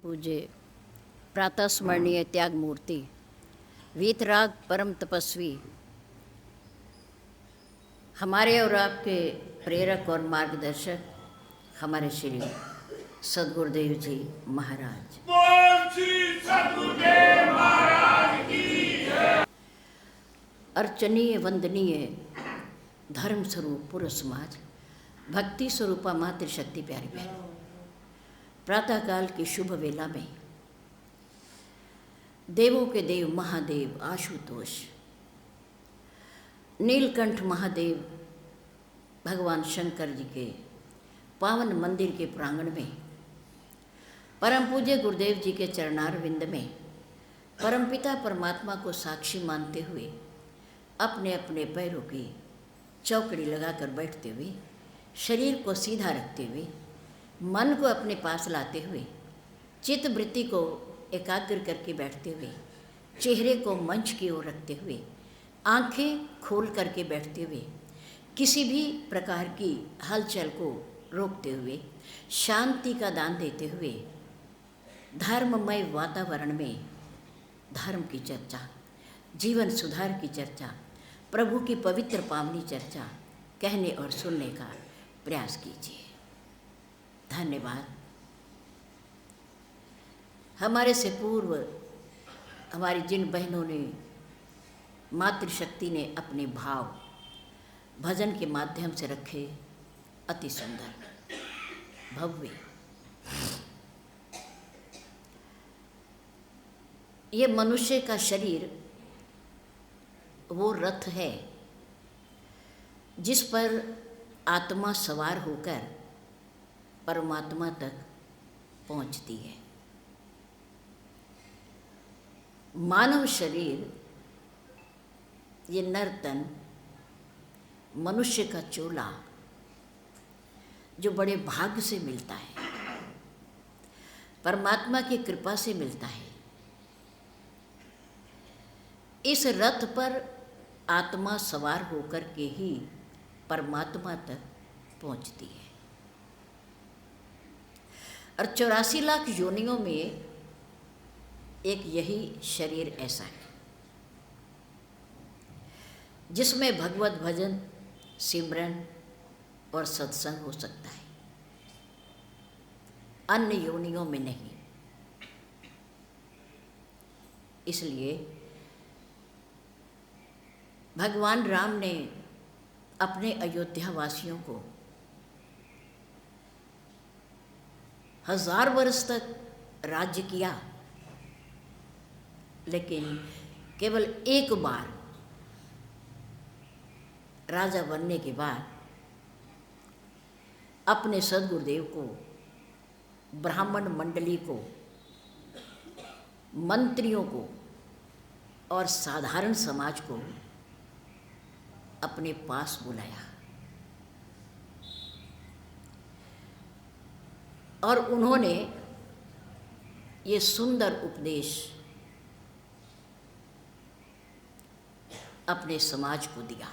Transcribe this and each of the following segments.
पूज्य प्रातः स्मरणीय त्याग मूर्ति वीतराग परम तपस्वी हमारे और आपके प्रेरक और मार्गदर्शक हमारे श्री सद्गुरुदेव जी महाराज। अर्चनीय वंदनीय धर्म स्वरूप पूर्व समाज भक्ति स्वरूपा मातृशक्ति प्यारी बहन, प्रातःकाल की शुभ वेला में देवों के देव महादेव आशुतोष नीलकंठ महादेव भगवान शंकर जी के पावन मंदिर के प्रांगण में परम पूज्य गुरुदेव जी के चरणारविंद में परमपिता परमात्मा को साक्षी मानते हुए अपने अपने पैरों की चौकड़ी लगाकर बैठते हुए शरीर को सीधा रखते हुए मन को अपने पास लाते हुए चित्त वृत्ति को एकाग्र करके बैठते हुए चेहरे को मंच की ओर रखते हुए आंखें खोल करके बैठते हुए किसी भी प्रकार की हलचल को रोकते हुए शांति का दान देते हुए धर्ममय वातावरण में धर्म की चर्चा, जीवन सुधार की चर्चा, प्रभु की पवित्र पावनी चर्चा कहने और सुनने का प्रयास कीजिए। धन्यवाद। हमारे से पूर्व हमारी जिन बहनों ने मातृशक्ति ने अपने भाव भजन के माध्यम से रखे, अति सुंदर भव्य। ये मनुष्य का शरीर वो रथ है जिस पर आत्मा सवार होकर परमात्मा तक पहुंचती है। मानव शरीर ये नर्तन मनुष्य का चोला जो बड़े भाग्य से मिलता है, परमात्मा की कृपा से मिलता है। इस रथ पर आत्मा सवार होकर के ही परमात्मा तक पहुंचती है। और 84 लाख योनियों में एक यही शरीर ऐसा है जिसमें भगवत भजन, सिमरन और सत्संग हो सकता है, अन्य योनियों में नहीं। इसलिए भगवान राम ने अपने अयोध्या वासियों को 1000 वर्ष तक राज्य किया, लेकिन केवल एक बार राजा बनने के बाद अपने सद्गुरुदेव को, ब्राह्मण मंडली को, मंत्रियों को और साधारण समाज को अपने पास बुलाया और उन्होंने ये सुंदर उपदेश अपने समाज को दिया।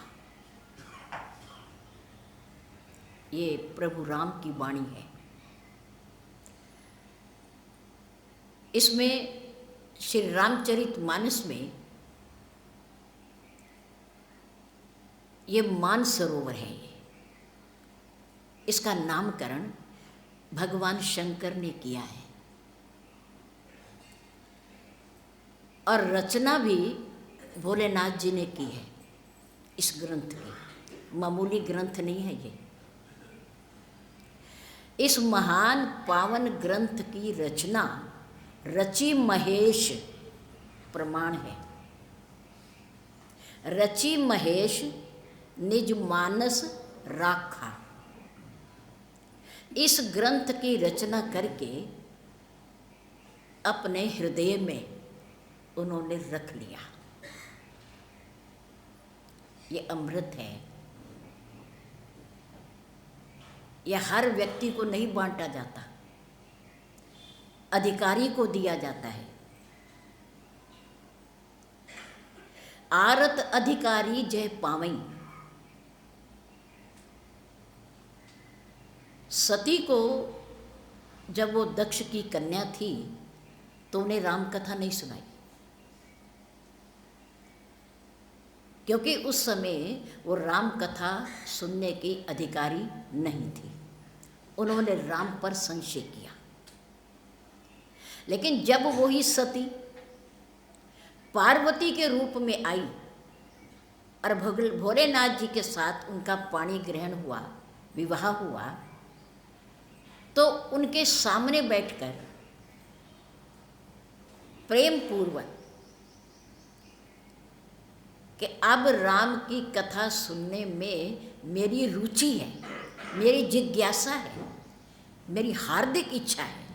ये प्रभु राम की वाणी है। इसमें श्री रामचरितमानस में ये मानसरोवर है। इसका नामकरण भगवान शंकर ने किया है और रचना भी भोलेनाथ जी ने की है। इस ग्रंथ की मामूली ग्रंथ नहीं है ये। इस महान पावन ग्रंथ की रचना रचि महेश प्रमाण है। रचि महेश निज मानस राखा। इस ग्रंथ की रचना करके अपने हृदय में उन्होंने रख लिया। ये अमृत है। यह हर व्यक्ति को नहीं बांटा जाता, अधिकारी को दिया जाता है। आरत अधिकारी जय पावई। सती को जब वो दक्ष की कन्या थी तो उन्हें राम कथा नहीं सुनाई, क्योंकि उस समय वो राम कथा सुनने की अधिकारी नहीं थी। उन्होंने राम पर संशय किया। लेकिन जब वो ही सती पार्वती के रूप में आई और भोलेनाथ जी के साथ उनका पाणी ग्रहण हुआ, विवाह हुआ, तो उनके सामने बैठकर प्रेम पूर्वक कि अब राम की कथा सुनने में मेरी रुचि है, मेरी जिज्ञासा है, मेरी हार्दिक इच्छा है,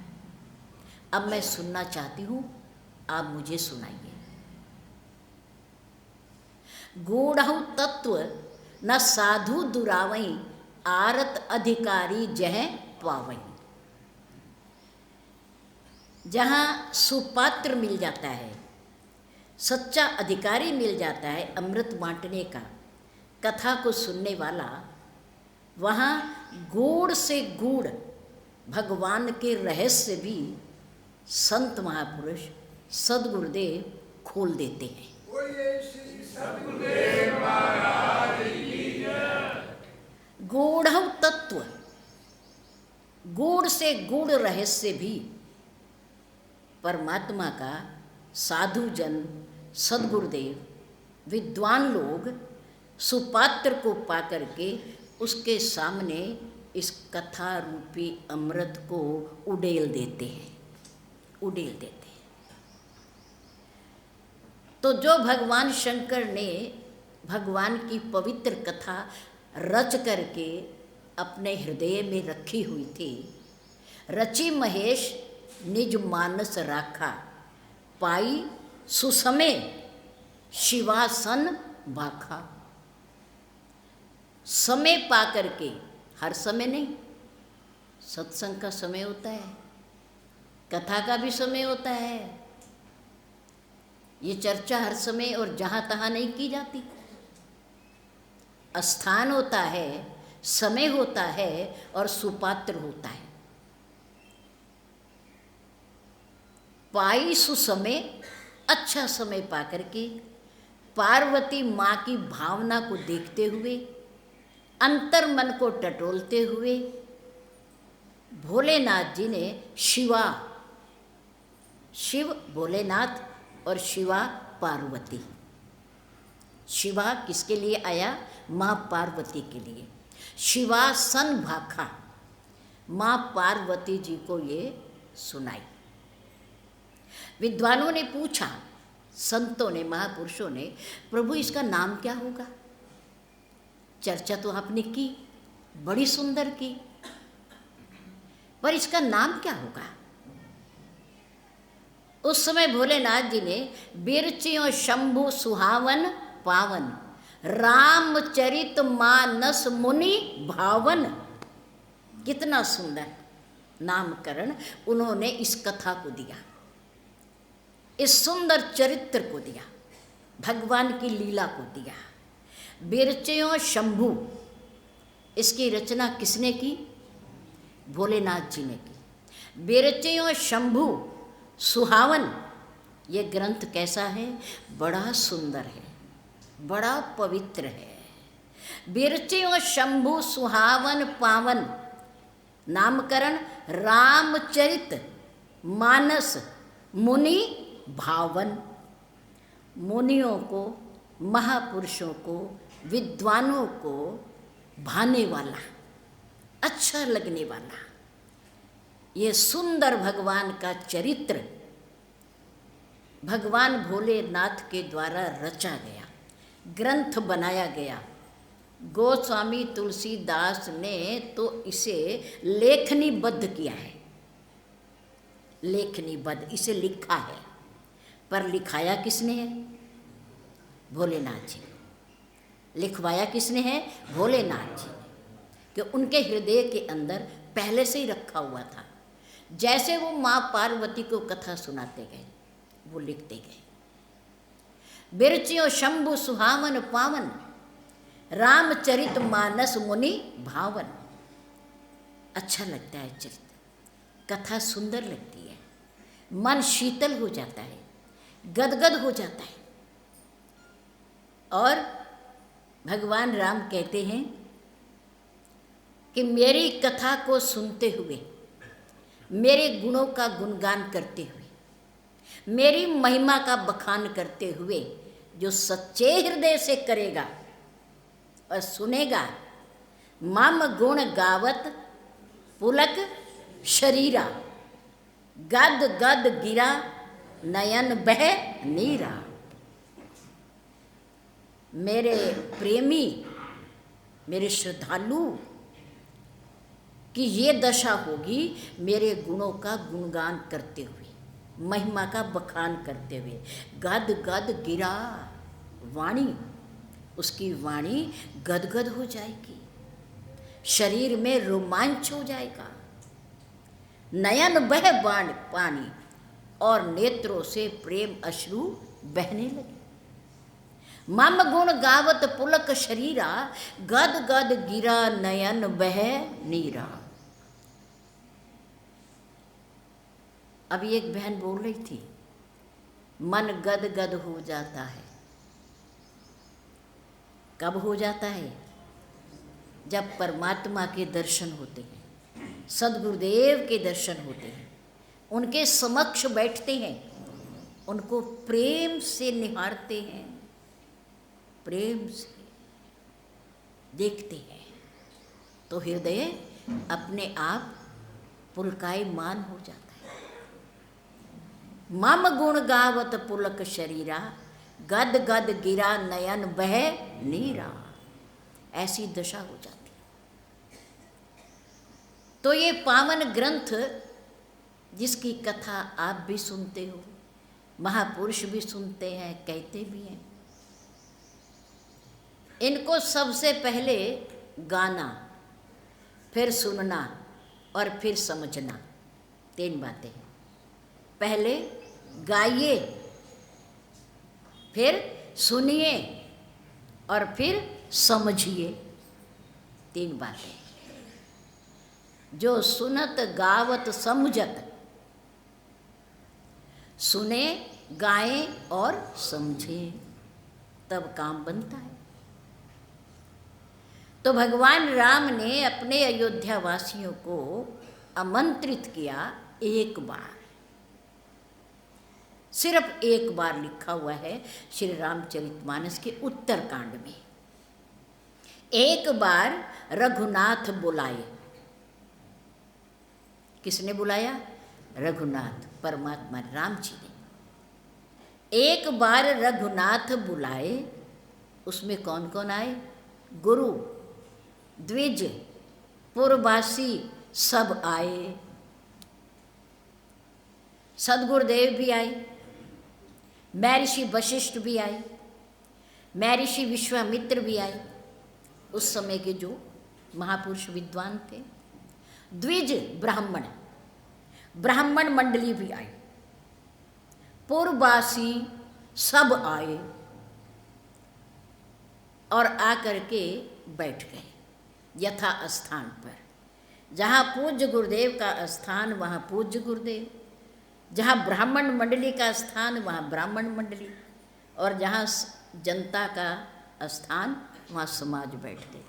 अब मैं सुनना चाहती हूँ, आप मुझे सुनाइए। गूढ़हु तत्व न साधु दुरावई, आरत अधिकारी जह पावई। जहाँ सुपात्र मिल जाता है, सच्चा अधिकारी मिल जाता है अमृत बांटने का, कथा को सुनने वाला, वहाँ गूढ़ से गूढ़ भगवान के रहस्य भी संत महापुरुष सद्गुरुदेव खोल देते हैं। गूढ़ तत्व, गूढ़ से गूढ़ रहस्य भी परमात्मा का साधु जन, सद्गुरुदेव, विद्वान लोग सुपात्र को पाकर के उसके सामने इस कथा रूपी अमृत को उड़ेल देते हैं, उड़ेल देते हैं। तो जो भगवान शंकर ने भगवान की पवित्र कथा रच करके अपने हृदय में रखी हुई थी, रचि महेश निज मानस राखा, पाई सुसमय शिवासन भाखा। समय पा करके, हर समय नहीं, सत्संग का समय होता है, कथा का भी समय होता है, ये चर्चा हर समय और जहाँ तहाँ नहीं की जाती। स्थान होता है, समय होता है और सुपात्र होता है। पाई सुसमय, अच्छा समय पाकर के पार्वती माँ की भावना को देखते हुए, अंतर मन को टटोलते हुए भोलेनाथ जी ने शिव भोलेनाथ और शिवा पार्वती, शिवा किसके लिए आया? माँ पार्वती के लिए। शिवासन भाखा, माँ पार्वती जी को ये सुनाई। विद्वानों ने पूछा, संतों ने, महापुरुषों ने, प्रभु इसका नाम क्या होगा? चर्चा तो आपने की, बड़ी सुंदर की, पर इसका नाम क्या होगा? उस समय भोलेनाथ जी ने बिरचियों शंभु सुहावन पावन, रामचरित मानस मुनि भावन, कितना सुंदर नामकरण उन्होंने इस कथा को दिया, इस सुंदर चरित्र को दिया, भगवान की लीला को दिया। बिरचयों शंभु, इसकी रचना किसने की? भोलेनाथ जी ने की। बिरचयों शंभु सुहावन, ये ग्रंथ कैसा है? बड़ा सुंदर है, बड़ा पवित्र है। बिरचयों शंभु सुहावन पावन, नामकरण रामचरित मानस मुनि भावन। मुनियों को, महापुरुषों को, विद्वानों को भाने वाला, अच्छा लगने वाला ये सुंदर भगवान का चरित्र भगवान भोलेनाथ के द्वारा रचा गया, ग्रंथ बनाया गया। गोस्वामी तुलसीदास ने तो इसे लेखनीबद्ध किया है, लेखनीबद्ध, इसे लिखा है, पर लिखाया किसने है? भोलेनाथ जी ने। लिखवाया किसने है? भोलेनाथ जी ने, कि उनके हृदय के अंदर पहले से ही रखा हुआ था। जैसे वो माँ पार्वती को कथा सुनाते गए, वो लिखते गए। बिरचियों शंभु सुहावन पावन, रामचरित मानस मुनि भावन। अच्छा लगता है चरित्र, कथा सुंदर लगती है, मन शीतल हो जाता है, गदगद हो जाता है। और भगवान राम कहते हैं कि मेरी कथा को सुनते हुए, मेरे गुणों का गुणगान करते हुए, मेरी महिमा का बखान करते हुए जो सच्चे हृदय से करेगा और सुनेगा, मम गुण गावत पुलक शरीरा, गद गद गिरा नयन बह नीरा। मेरे प्रेमी, मेरे श्रद्धालु कि ये दशा होगी मेरे गुणों का गुणगान करते हुए, महिमा का बखान करते हुए। गद गद गिरा वाणी, उसकी वाणी गदगद हो जाएगी, शरीर में रोमांच हो जाएगा। नयन बह बाण पानी, और नेत्रों से प्रेम अश्रु बहने लगे। मम गुण गावत पुलक शरीरा, गद गद गिरा नयन बह नीरा। अभी एक बहन बोल रही थी, मन गद गद हो जाता है। कब हो जाता है? जब परमात्मा के दर्शन होते हैं, सद्गुरुदेव के दर्शन होते हैं, उनके समक्ष बैठते हैं, उनको प्रेम से निहारते हैं, प्रेम से देखते हैं, तो हृदय अपने आप पुलकायमान हो जाता है। मम गुण गावत पुलक शरीरा, गद गद गिरा नयन बह नीरा। ऐसी दशा हो जाती है। तो ये पावन ग्रंथ जिसकी कथा आप भी सुनते हो, महापुरुष भी सुनते हैं, कहते भी हैं, इनको सबसे पहले गाना, फिर सुनना और फिर समझना, 3 बातें हैं। पहले गाइए, फिर सुनिए और फिर समझिए, 3 बातें। जो सुनत गावत समझत, सुने, गाएं और समझें, तब काम बनता है। तो भगवान राम ने अपने अयोध्या वासियों को आमंत्रित किया एक बार, सिर्फ एक बार लिखा हुआ है श्री रामचरितमानस के उत्तरकांड में। एक बार रघुनाथ बुलाए। किसने बुलाया? रघुनाथ, परमात्मा राम जी ने। एक बार रघुनाथ बुलाए, उसमें कौन कौन आए? गुरु, द्विज, पुरवासी सब आए। सद्गुरुदेव भी आए, महर्षि वशिष्ठ भी आए, महर्षि विश्वामित्र भी आए, उस समय के जो महापुरुष विद्वान थे। द्विज ब्राह्मण, ब्राह्मण मंडली भी आई, पूर्ववासी सब आए और आकर के बैठ गए यथा स्थान पर। जहाँ पूज्य गुरुदेव का स्थान वहाँ पूज्य गुरुदेव, जहाँ ब्राह्मण मंडली का स्थान वहाँ ब्राह्मण मंडली, और जहाँ जनता का स्थान वहाँ समाज बैठते।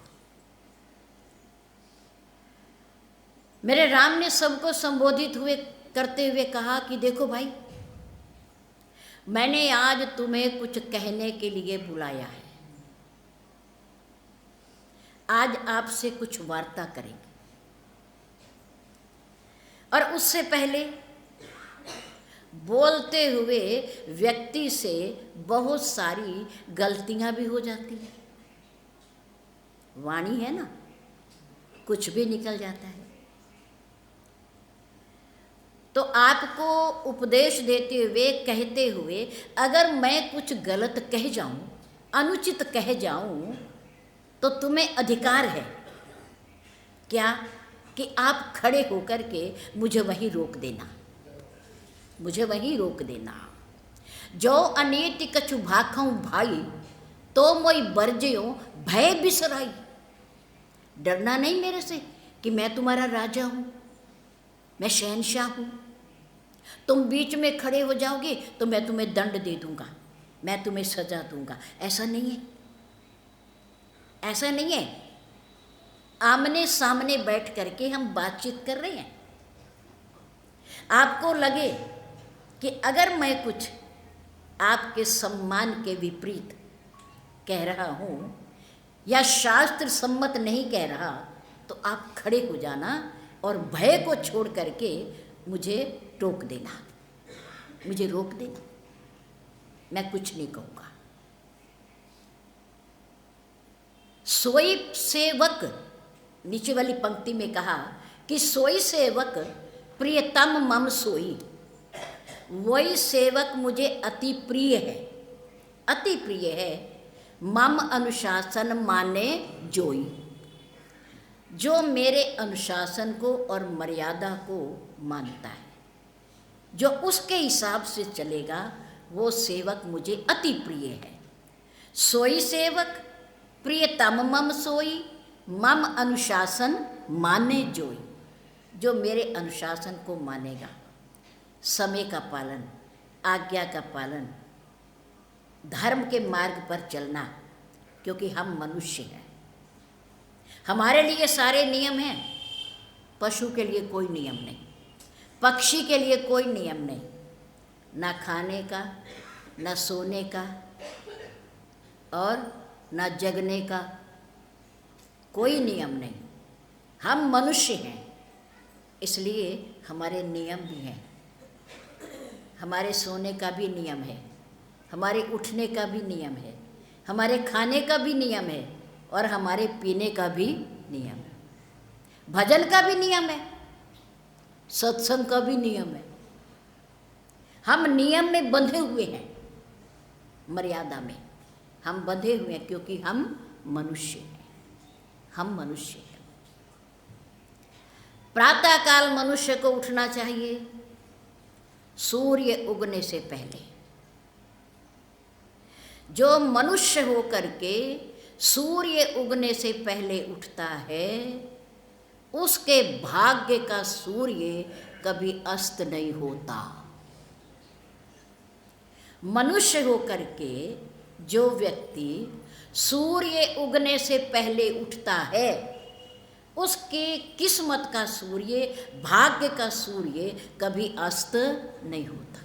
मेरे राम ने सबको संबोधित हुए करते हुए कहा कि देखो भाई, मैंने आज तुम्हें कुछ कहने के लिए बुलाया है। आज आपसे कुछ वार्ता करेंगे, और उससे पहले बोलते हुए व्यक्ति से बहुत सारी गलतियां भी हो जाती हैं। वाणी है ना, कुछ भी निकल जाता है। तो आपको उपदेश देते हुए, कहते हुए, अगर मैं कुछ गलत कह जाऊं, अनुचित कह जाऊं, तो तुम्हें अधिकार है क्या कि आप खड़े होकर के मुझे वहीं रोक देना, मुझे वहीं रोक देना। जो अनीति कछु भाखऊं भाई, तो मोई बरजयो भय बिसराई। डरना नहीं मेरे से कि मैं तुम्हारा राजा हूं, मैं शहंशाह हूँ। तुम बीच में खड़े हो जाओगे तो मैं तुम्हें दंड दे दूंगा, मैं तुम्हें सजा दूंगा। ऐसा नहीं है, ऐसा नहीं है। आमने सामने बैठ करके हम बातचीत कर रहे हैं। आपको लगे कि अगर मैं कुछ आपके सम्मान के विपरीत कह रहा हूँ या शास्त्र सम्मत नहीं कह रहा, तो आप खड़े हो जाना और भय को छोड़ करके मुझे टोक देना, मुझे रोक देना, मैं कुछ नहीं कहूँगा। सोई सेवक, नीचे वाली पंक्ति में कहा कि सोई सेवक प्रियतम मम सोई, वही सेवक मुझे अति प्रिय है, अति प्रिय है। मम अनुशासन माने जोई, जो मेरे अनुशासन को और मर्यादा को मानता है, जो उसके हिसाब से चलेगा, वो सेवक मुझे अति प्रिय है। सोई सेवक प्रियतम मम सोई, मम अनुशासन माने जोई, जो मेरे अनुशासन को मानेगा, समय का पालन, आज्ञा का पालन, धर्म के मार्ग पर चलना, क्योंकि हम मनुष्य हैं। हमारे लिए सारे नियम हैं, पशु के लिए कोई नियम नहीं, पक्षी के लिए कोई नियम नहीं, ना खाने का, ना सोने का और ना जगने का, कोई नियम नहीं। हम मनुष्य हैं, इसलिए हमारे नियम भी हैं। हमारे सोने का भी नियम है, हमारे उठने का भी नियम है, हमारे खाने का भी नियम है और हमारे पीने का भी नियम है। भजन का भी नियम है, सत्संग का भी नियम है। हम नियम में बंधे हुए हैं, मर्यादा में हम बंधे हुए हैं, क्योंकि हम मनुष्य हैं, हम मनुष्य हैं। प्रातःकाल मनुष्य को उठना चाहिए सूर्य उगने से पहले। जो मनुष्य हो करके सूर्य उगने से पहले उठता है, उसके भाग्य का सूर्य कभी अस्त नहीं होता। मनुष्य हो करके जो व्यक्ति सूर्य उगने से पहले उठता है, उसकी किस्मत का सूर्य, भाग्य का सूर्य कभी अस्त नहीं होता।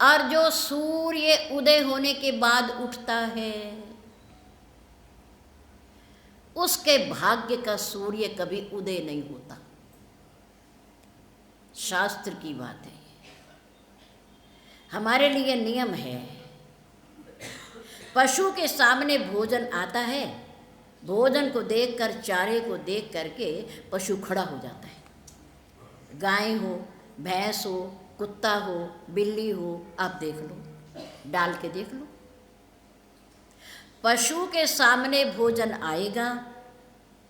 और जो सूर्य उदय होने के बाद उठता है, उसके भाग्य का सूर्य कभी उदय नहीं होता। शास्त्र की बात है, हमारे लिए नियम है। पशु के सामने भोजन आता है, भोजन को देखकर, चारे को देख करके पशु खड़ा हो जाता है। गाय हो, भैंस हो, कुत्ता हो, बिल्ली हो, आप देख लो, डाल के देख लो। पशु के सामने भोजन आएगा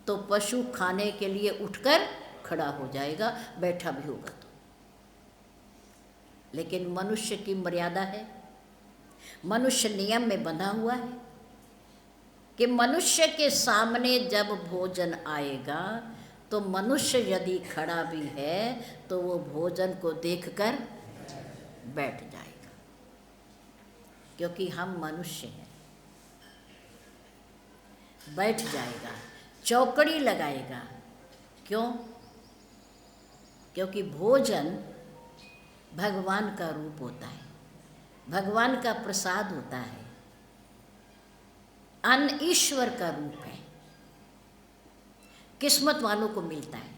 तो पशु खाने के लिए उठकर खड़ा हो जाएगा, बैठा भी होगा तो। लेकिन मनुष्य की मर्यादा है, मनुष्य नियम में बंधा हुआ है कि मनुष्य के सामने जब भोजन आएगा तो मनुष्य यदि खड़ा भी है तो वो भोजन को देखकर बैठ जाएगा, क्योंकि हम मनुष्य हैं। बैठ जाएगा, चौकड़ी लगाएगा। क्यों? क्योंकि भोजन भगवान का रूप होता है, भगवान का प्रसाद होता है, अन्न ईश्वर का रूप है, किस्मत वालों को मिलता है।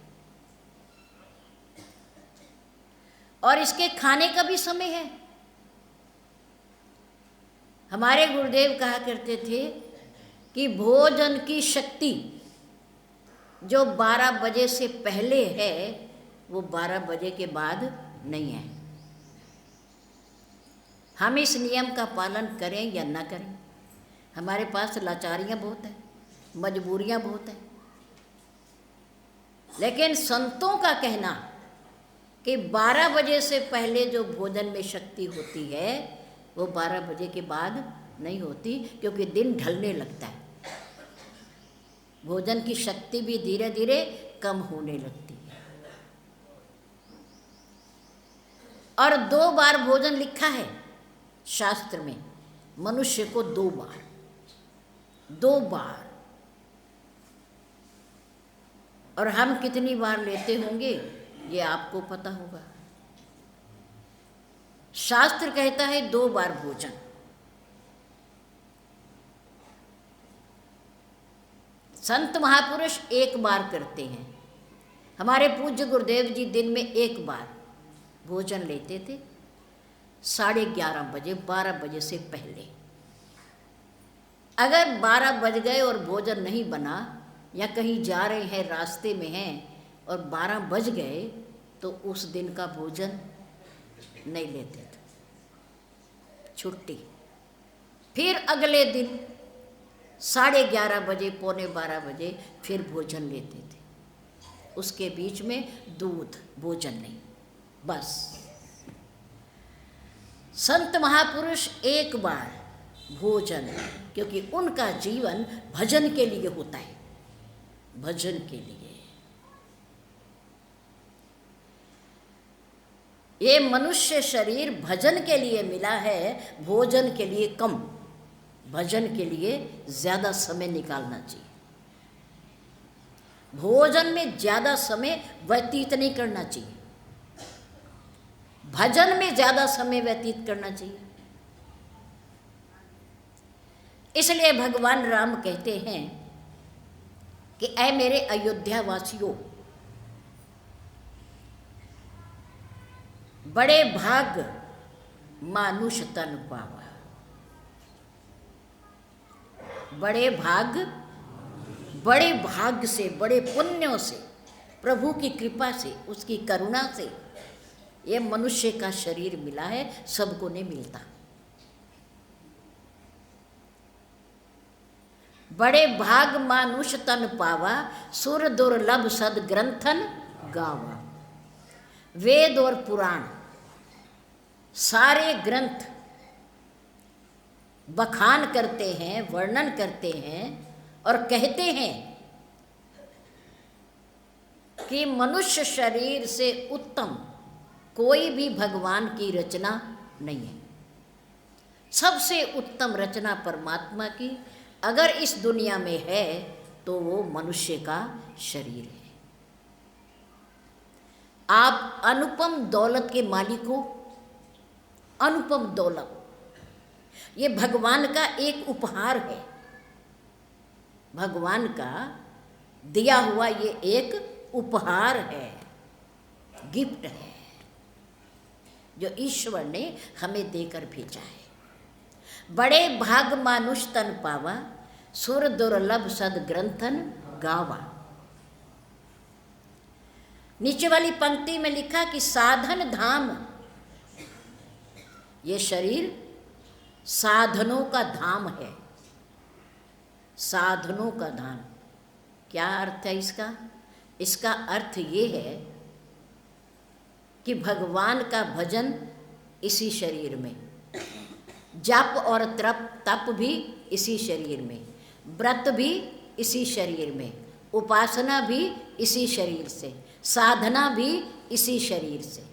और इसके खाने का भी समय है। हमारे गुरुदेव कहा करते थे कि भोजन की शक्ति जो 12 बजे से पहले है, वो 12 बजे के बाद नहीं है। हम इस नियम का पालन करें या ना करें, हमारे पास लाचारियाँ बहुत हैं, मजबूरियाँ बहुत हैं। लेकिन संतों का कहना कि 12 बजे से पहले जो भोजन में शक्ति होती है वो 12 बजे के बाद नहीं होती, क्योंकि दिन ढलने लगता है। भोजन की शक्ति भी धीरे धीरे कम होने लगती है। और 2 बार भोजन लिखा है शास्त्र में, मनुष्य को 2 बार, 2 बार। और हम कितनी बार लेते होंगे ये आपको पता होगा। शास्त्र कहता है 2 बार भोजन। संत महापुरुष 1 बार करते हैं। हमारे पूज्य गुरुदेव जी दिन में 1 बार भोजन लेते थे, 11:30 बजे, 12 बजे से पहले। अगर 12 बज गए और भोजन नहीं बना, या कहीं जा रहे हैं रास्ते में हैं और 12 बज गए, तो उस दिन का भोजन नहीं लेते थे, छुट्टी। फिर अगले दिन 11:30 बजे, 11:45 बजे फिर भोजन लेते थे। उसके बीच में दूध, भोजन नहीं, बस। संत महापुरुष 1 बार भोजन, क्योंकि उनका जीवन भजन के लिए होता है, भजन के लिए। ये मनुष्य शरीर भजन के लिए मिला है, भोजन के लिए कम, भजन के लिए ज़्यादा समय निकालना चाहिए। भोजन में ज़्यादा समय व्यतीत नहीं करना चाहिए, भजन में ज़्यादा समय व्यतीत करना चाहिए। इसलिए भगवान राम कहते हैं कि ऐ मेरे अयोध्या वासियों, बड़े भाग मानुष तन पावा। बड़े भाग, बड़े भाग्य से, बड़े पुण्यों से, प्रभु की कृपा से, उसकी करुणा से ये मनुष्य का शरीर मिला है, सबको नहीं मिलता। बड़े भाग मानुष तन पावा, सुर दुर्लभ सद ग्रंथन गावा। वेद और पुराण सारे ग्रंथ बखान करते हैं, वर्णन करते हैं और कहते हैं कि मनुष्य शरीर से उत्तम कोई भी भगवान की रचना नहीं है। सबसे उत्तम रचना परमात्मा की अगर इस दुनिया में है तो वो मनुष्य का शरीर है। आप अनुपम दौलत के मालिक हो, अनुपम दौलत, ये भगवान का एक उपहार है, भगवान का दिया हुआ ये एक उपहार है, गिफ्ट है, जो ईश्वर ने हमें देकर भेजा है। बड़े भाग मानुष तन पावा, सुर दुर्लभ सद ग्रंथन गावा। नीचे वाली पंक्ति में लिखा कि साधन धाम, ये शरीर साधनों का धाम है, साधनों का धाम। क्या अर्थ है इसका? इसका अर्थ ये है कि भगवान का भजन इसी शरीर में, जप और तप भी इसी शरीर में, व्रत भी इसी शरीर में, उपासना भी इसी शरीर से, साधना भी इसी शरीर से।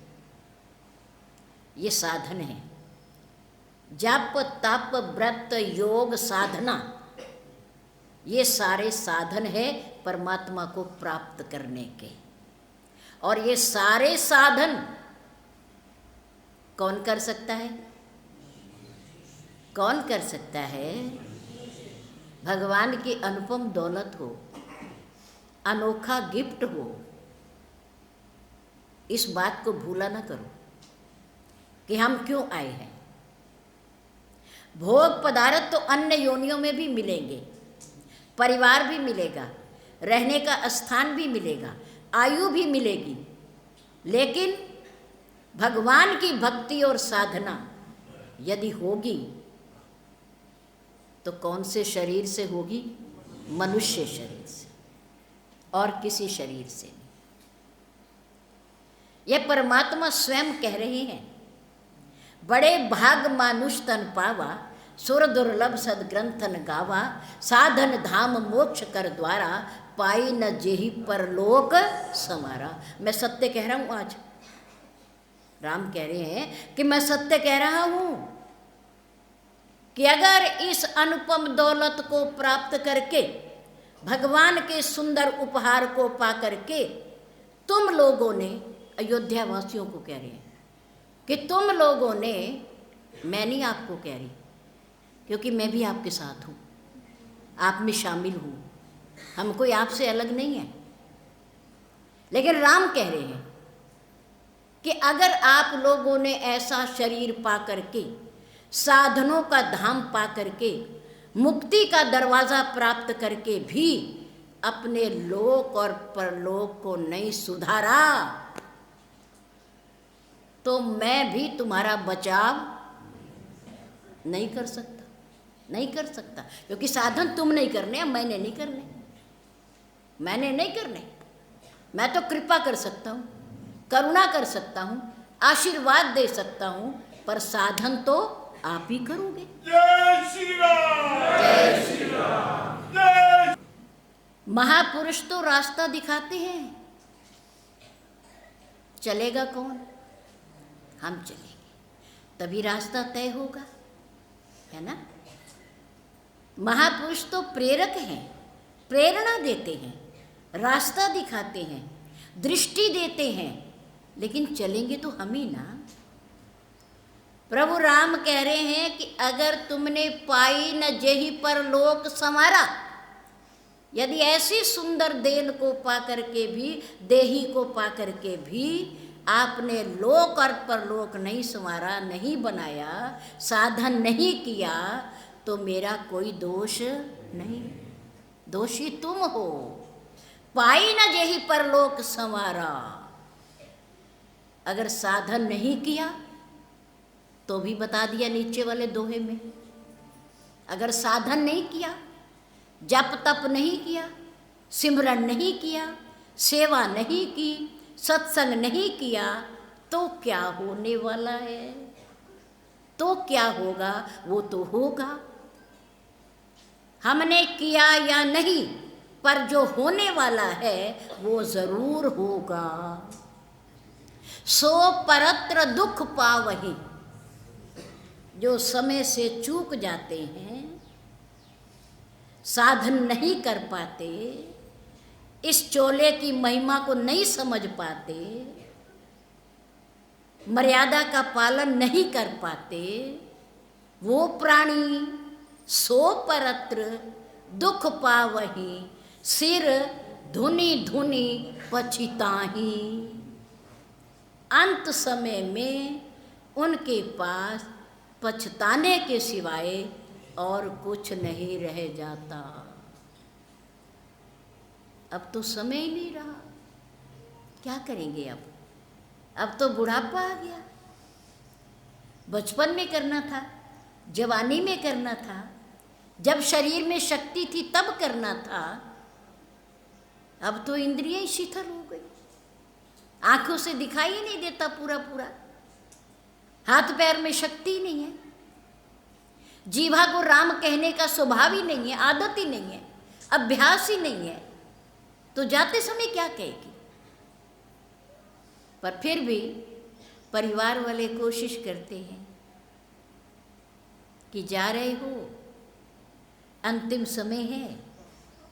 ये साधन है। जप तप व्रत योग साधना, ये सारे साधन है परमात्मा को प्राप्त करने के। और ये सारे साधन कौन कर सकता है? कौन कर सकता है? भगवान की अनुपम दौलत हो, अनोखा गिफ्ट हो। इस बात को भूला ना करो कि हम क्यों आए हैं। भोग पदार्थ तो अन्य योनियों में भी मिलेंगे, परिवार भी मिलेगा, रहने का स्थान भी मिलेगा, आयु भी मिलेगी, लेकिन भगवान की भक्ति और साधना यदि होगी तो कौन से शरीर से होगी? मनुष्य शरीर से, और किसी शरीर से नहीं। यह परमात्मा स्वयं कह रहे हैं, बड़े भाग मानुष तन पावा, सुर दुर्लभ सदग्रंथन गावा, साधन धाम मोक्ष कर द्वारा, पाई न जेहि परलोक समारा। मैं सत्य कह रहा हूं आज, राम कह रहे हैं कि मैं सत्य कह रहा हूं कि अगर इस अनुपम दौलत को प्राप्त करके, भगवान के सुंदर उपहार को पा करके तुम लोगों ने, अयोध्या वासियों को कह रहे हैं कि तुम लोगों ने, मैं नहीं आपको कह रही क्योंकि मैं भी आपके साथ हूँ, आप में शामिल हूँ, हम कोई आपसे अलग नहीं है। लेकिन राम कह रहे हैं कि अगर आप लोगों ने ऐसा शरीर पा करके, साधनों का धाम पा करके, मुक्ति का दरवाज़ा प्राप्त करके भी अपने लोक और परलोक को नहीं सुधारा, तो मैं भी तुम्हारा बचाव नहीं कर सकता, नहीं कर सकता। क्योंकि साधन तुम नहीं करने, मैंने नहीं करने, मैंने नहीं करने। मैं तो कृपा कर सकता हूँ, करुणा कर सकता हूँ, आशीर्वाद दे सकता हूँ, पर साधन तो आप ही करोगे। जय श्री राम, जय श्री राम, जय। महापुरुष तो रास्ता दिखाते हैं, चलेगा कौन? हम चलेंगे, तभी रास्ता तय होगा, है ना। महापुरुष तो प्रेरक हैं, प्रेरणा देते हैं, रास्ता दिखाते हैं, दृष्टि देते हैं, लेकिन चलेंगे तो हम ही ना। प्रभु राम कह रहे हैं कि अगर तुमने पाई न जेहि पर लोक संवारा, यदि ऐसी सुंदर देन को पा करके भी, देही को पा करके भी आपने लोक और परलोक नहीं संवारा, नहीं बनाया, साधन नहीं किया, तो मेरा कोई दोष नहीं, दोषी तुम हो। पाई न जेहि परलोक संवारा, अगर साधन नहीं किया तो भी बता दिया नीचे वाले दोहे में, अगर साधन नहीं किया, जप तप नहीं किया, सिमरन नहीं किया, सेवा नहीं की, सत्संग नहीं किया, तो क्या होने वाला है? तो क्या होगा? वो तो होगा। हमने किया या नहीं, पर जो होने वाला है वो जरूर होगा। सो परत्र दुख पावहि, जो समय से चूक जाते हैं, साधन नहीं कर पाते, इस चोले की महिमा को नहीं समझ पाते, मर्यादा का पालन नहीं कर पाते, वो प्राणी सो परत्र दुख पावहि, सिर धुनि धुनि पछिताहि। अंत समय में उनके पास पछताने के सिवाय और कुछ नहीं रह जाता। अब तो समय ही नहीं रहा, क्या करेंगे अब? अब तो बुढ़ापा आ गया। बचपन में करना था, जवानी में करना था, जब शरीर में शक्ति थी तब करना था। अब तो इंद्रियां शिथिल हो गई, आंखों से दिखाई ही नहीं देता पूरा पूरा, हाथ पैर में शक्ति नहीं है, जीवा को राम कहने का स्वभाव ही नहीं है, आदत ही नहीं है, अभ्यास ही नहीं है, तो जाते समय क्या कहेगी? पर फिर भी परिवार वाले कोशिश करते हैं कि जा रहे हो, अंतिम समय है,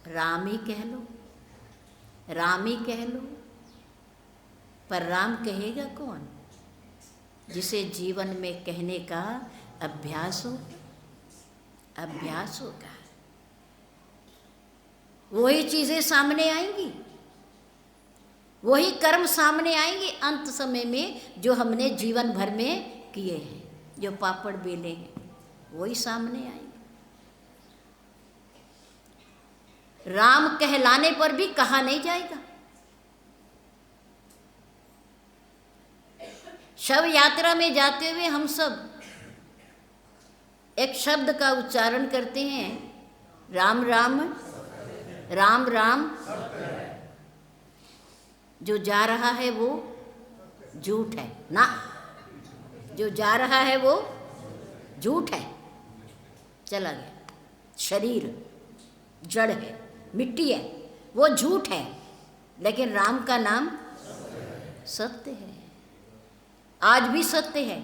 राम ही कह लो, राम ही कह लो। पर राम कहेगा कौन? जिसे जीवन में कहने का अभ्यास हो, अभ्यास होगा, वही चीजें सामने आएंगी, वही कर्म सामने आएंगे अंत समय में, जो हमने जीवन भर में किए हैं, जो पापड़ बेले हैं, वही सामने आएंगे। राम कहलाने पर भी कहा नहीं जाएगा। शव यात्रा में जाते हुए हम सब एक शब्द का उच्चारण करते हैं, राम राम राम राम। जो जा रहा है वो झूठ है ना, जो जा रहा है वो झूठ है, चला गया। शरीर जड़ है, मिट्टी है, वो झूठ है, लेकिन राम का नाम सत्य है। आज भी सत्य है,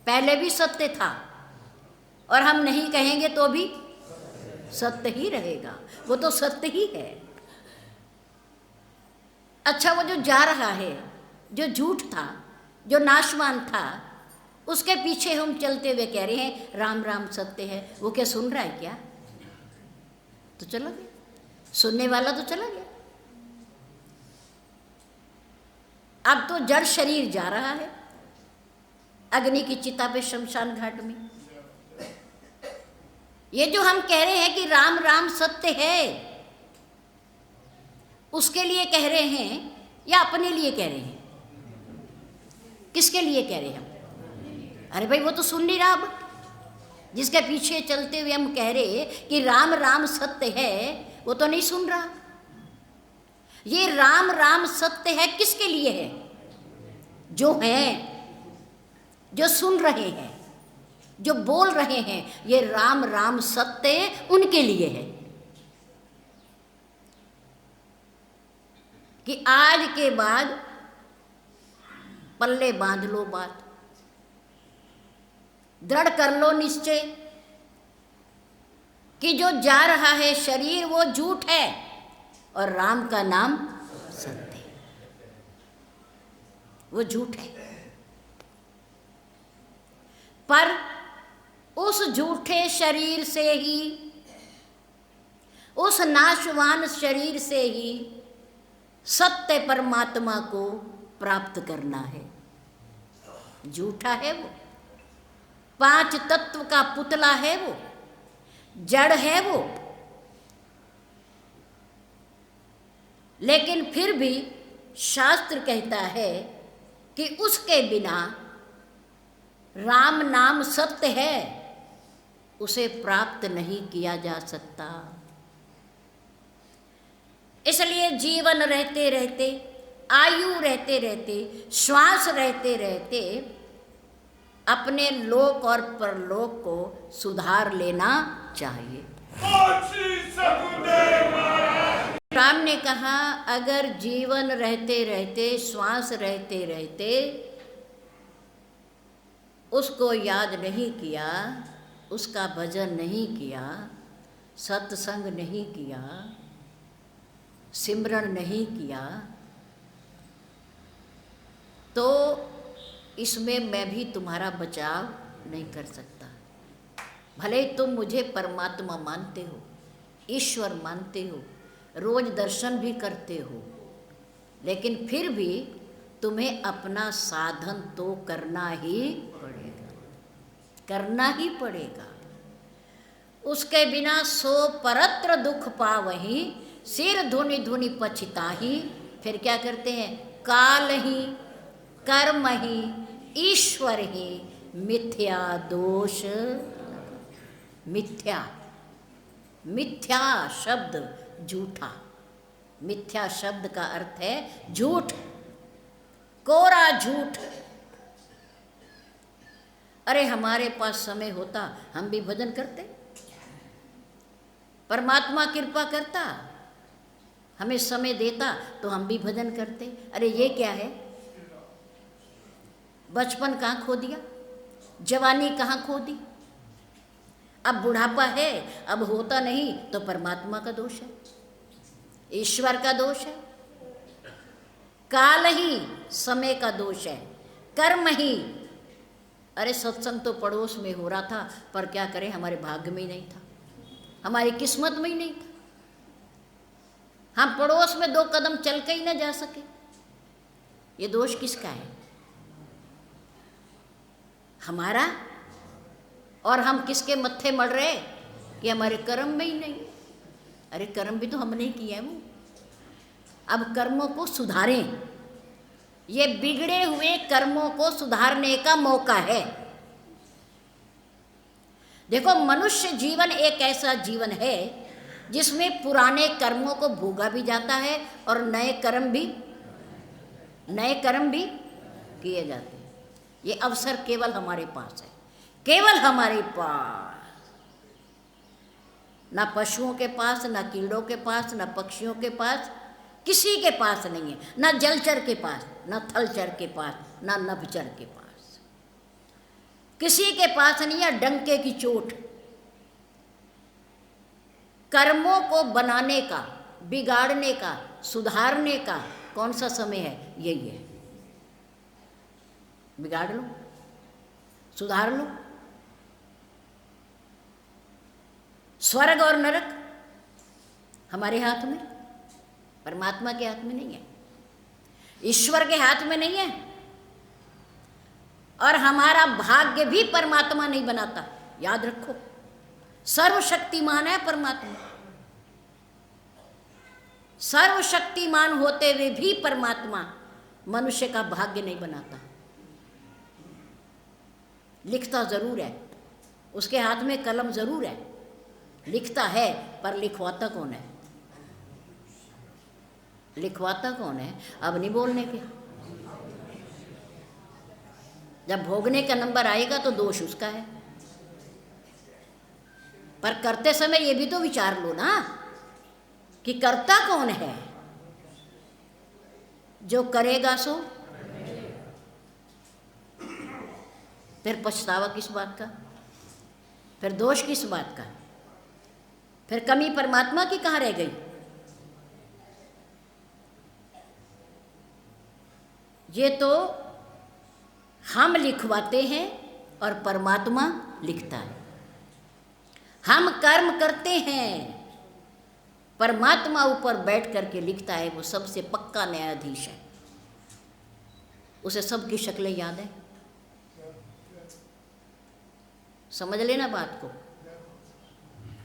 पहले भी सत्य था, और हम नहीं कहेंगे तो भी सत्य ही रहेगा। वो तो सत्य ही है। अच्छा, वो जो जा रहा है, जो झूठ था, जो नाशवान था, उसके पीछे हम चलते हुए कह रहे हैं राम राम सत्य है। वो क्या सुन रहा है क्या? तो चला गया, सुनने वाला तो चला गया। अब तो जड़ शरीर जा रहा है अग्नि की चिता पे, शमशान घाट में। ये जो हम कह रहे हैं कि राम राम सत्य है, उसके लिए कह रहे हैं या अपने लिए कह रहे हैं? किसके लिए कह रहे हैं हम? अरे भाई, वो तो सुन नहीं रहा। अब जिसके पीछे चलते हुए हम कह रहे कि राम राम सत्य है, वो तो नहीं सुन रहा। ये राम राम सत्य है किसके लिए है? जो हैं, जो सुन रहे हैं, जो बोल रहे हैं, ये राम राम सत्य उनके लिए है कि आज के बाद पल्ले बांध लो बात, दृढ़ कर लो निश्चय कि जो जा रहा है शरीर वो झूठ है और राम का नाम सत्य है। वो झूठ है, पर उस झूठे शरीर से ही, उस नाशवान शरीर से ही सत्य परमात्मा को प्राप्त करना है। झूठा है वो, 5 तत्व का पुतला है वो, जड़ है वो, लेकिन फिर भी शास्त्र कहता है कि उसके बिना राम नाम सत्य है, उसे प्राप्त नहीं किया जा सकता। इसलिए जीवन रहते रहते, आयु रहते रहते, श्वास रहते रहते अपने लोक और परलोक को सुधार लेना चाहिए। राम ने कहा, अगर जीवन रहते रहते, श्वास रहते रहते उसको याद नहीं किया, उसका भजन नहीं किया, सत्संग नहीं किया, सिमरन नहीं किया, तो इसमें मैं भी तुम्हारा बचाव नहीं कर सकता। भले तुम मुझे परमात्मा मानते हो, ईश्वर मानते हो, रोज दर्शन भी करते हो, लेकिन फिर भी तुम्हें अपना साधन तो करना ही पड़ेगा, करना ही पड़ेगा। उसके बिना सो परत्र दुख पावही, सिर धुनि धुनि पछताही। फिर क्या करते हैं? काल ही, कर्म ही, ईश्वर ही, मिथ्या दोष। मिथ्या, मिथ्या शब्द झूठा, मिथ्या शब्द का अर्थ है झूठ, कोरा झूठ। अरे हमारे पास समय होता हम भी भजन करते, परमात्मा कृपा करता, हमें समय देता तो हम भी भजन करते। अरे ये क्या है? बचपन कहाँ खो दिया, जवानी कहाँ खो दी, अब बुढ़ापा है, अब होता नहीं तो परमात्मा का दोष है, ईश्वर का दोष है, काल ही, समय का दोष है, कर्म ही। अरे सत्संग तो पड़ोस में हो रहा था, पर क्या करें, हमारे भाग्य में ही नहीं था, हमारी किस्मत में ही नहीं था, हम पड़ोस में 2 कदम चल के ही ना जा सके। ये दोष किसका है? हमारा। और हम किसके मत्थे मर रहे कि हमारे कर्म में ही नहीं। अरे कर्म भी तो हमने ही किया है वो। अब कर्मों को सुधारें, ये बिगड़े हुए कर्मों को सुधारने का मौका है। देखो, मनुष्य जीवन एक ऐसा जीवन है जिसमें पुराने कर्मों को भोगा भी जाता है और नए कर्म भी किए जाते हैं। ये अवसर केवल हमारे पास है, केवल हमारे पास। ना पशुओं के पास, ना कीड़ों के पास, ना पक्षियों के पास, किसी के पास नहीं है। ना जलचर के पास, ना थलचर के पास, ना नभचर के पास, किसी के पास नहीं है डंके की चोट। कर्मों को बनाने का, बिगाड़ने का, सुधारने का कौन सा समय है? यही है। बिगाड़ लो, सुधार लो। स्वर्ग और नरक हमारे हाथ में, परमात्मा के हाथ में नहीं है, ईश्वर के हाथ में नहीं है। और हमारा भाग्य भी परमात्मा नहीं बनाता, याद रखो। सर्वशक्तिमान है परमात्मा। सर्वशक्तिमान होते हुए भी परमात्मा मनुष्य का भाग्य नहीं बनाता। लिखता जरूर है, उसके हाथ में कलम जरूर है, लिखता है, पर लिखवाता कौन है? लिखवाता कौन है? अब नहीं बोलने के। जब भोगने का नंबर आएगा तो दोष उसका है। पर करते समय ये भी तो विचार लो ना कि करता कौन है? जो करेगा सो। फिर पछतावा किस बात का? फिर दोष किस बात का? फिर कमी परमात्मा की कहाँ रह गई? ये तो हम लिखवाते हैं और परमात्मा लिखता है। हम कर्म करते हैं, परमात्मा ऊपर बैठ करके लिखता है। वो सबसे पक्का न्यायाधीश है, उसे सबकी शक्लें याद है। समझ लेना बात को।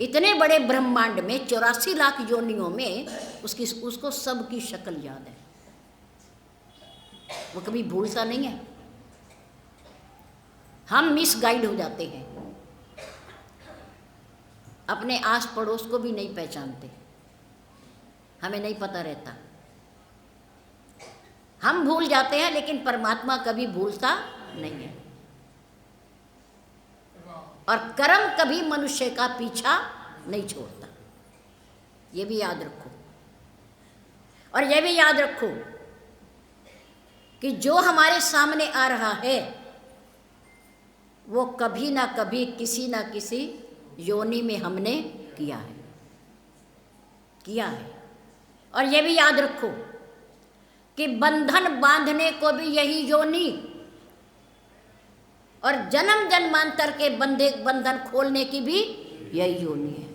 इतने बड़े ब्रह्मांड में 84 लाख योनियों में उसको सबकी शक्ल याद है। वो कभी भूलता नहीं है। हम मिसगाइड हो जाते हैं, अपने आस पड़ोस को भी नहीं पहचानते, हमें नहीं पता रहता। हम भूल जाते हैं, लेकिन परमात्मा कभी भूलता नहीं है। और कर्म कभी मनुष्य का पीछा नहीं छोड़ता, ये भी याद रखो। और ये भी याद रखो कि जो हमारे सामने आ रहा है वो कभी ना कभी किसी ना किसी योनि में हमने किया है। और ये भी याद रखो कि बंधन बांधने को भी यही योनि, और जन्म जन्मांतर के बंधन खोलने की भी यही योनि है,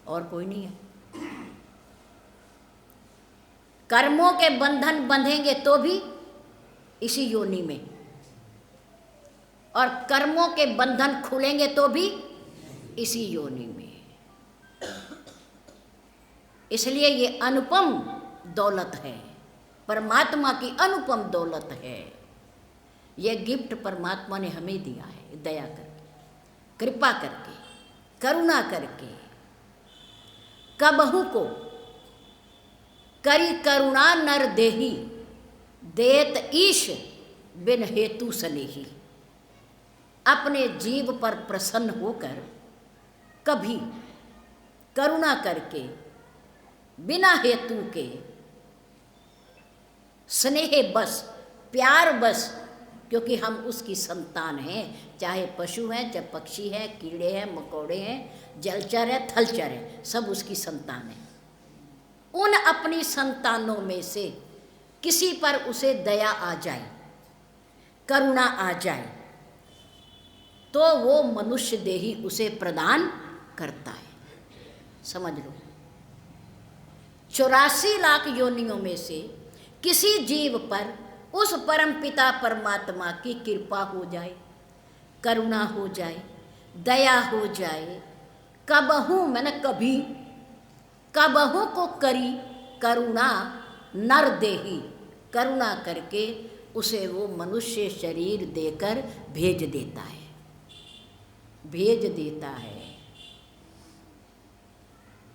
और कोई नहीं है। कर्मों के बंधन बंधेंगे तो भी इसी योनि में, और कर्मों के बंधन खुलेंगे तो भी इसी योनि में। इसलिए ये अनुपम दौलत है, परमात्मा की अनुपम दौलत है। ये गिफ्ट परमात्मा ने हमें दिया है, दया करके, कृपा करके, करुणा करके। कबहू को करी करुणा नर देही, देत ईश बिन हेतु सनेही। अपने जीव पर प्रसन्न होकर कभी करुणा करके, बिना हेतु के, स्नेह बस, प्यार बस, क्योंकि हम उसकी संतान हैं। चाहे पशु हैं, चाहे पक्षी हैं, कीड़े हैं, मकोड़े हैं, जलचर है, थलचर है, सब उसकी संतान है। उन अपनी संतानों में से किसी पर उसे दया आ जाए, करुणा आ जाए, तो वो मनुष्य देही उसे प्रदान करता है। समझ लो, 84 लाख योनियों में से किसी जीव पर उस परम पिता परमात्मा की कृपा हो जाए, करुणा हो जाए, दया हो जाए। कबहू, मैंने कभी, कबहू को करी करुणा नर देही, करुणा करके उसे वो मनुष्य शरीर देकर भेज देता है, भेज देता है।